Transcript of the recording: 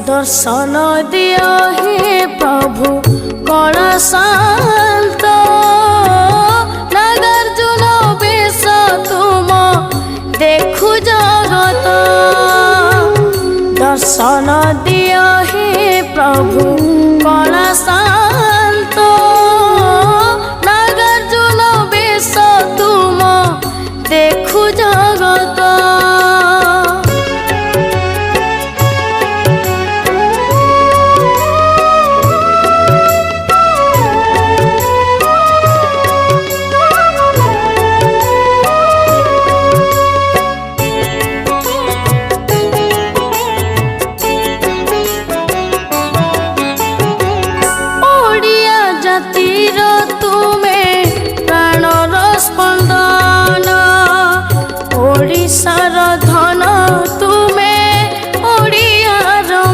दर्शन दिया हे प्रभु कणा शांत नागार्जुन बेश तुम देखु जगत दर्शन दिया हे प्रभु कणा शांत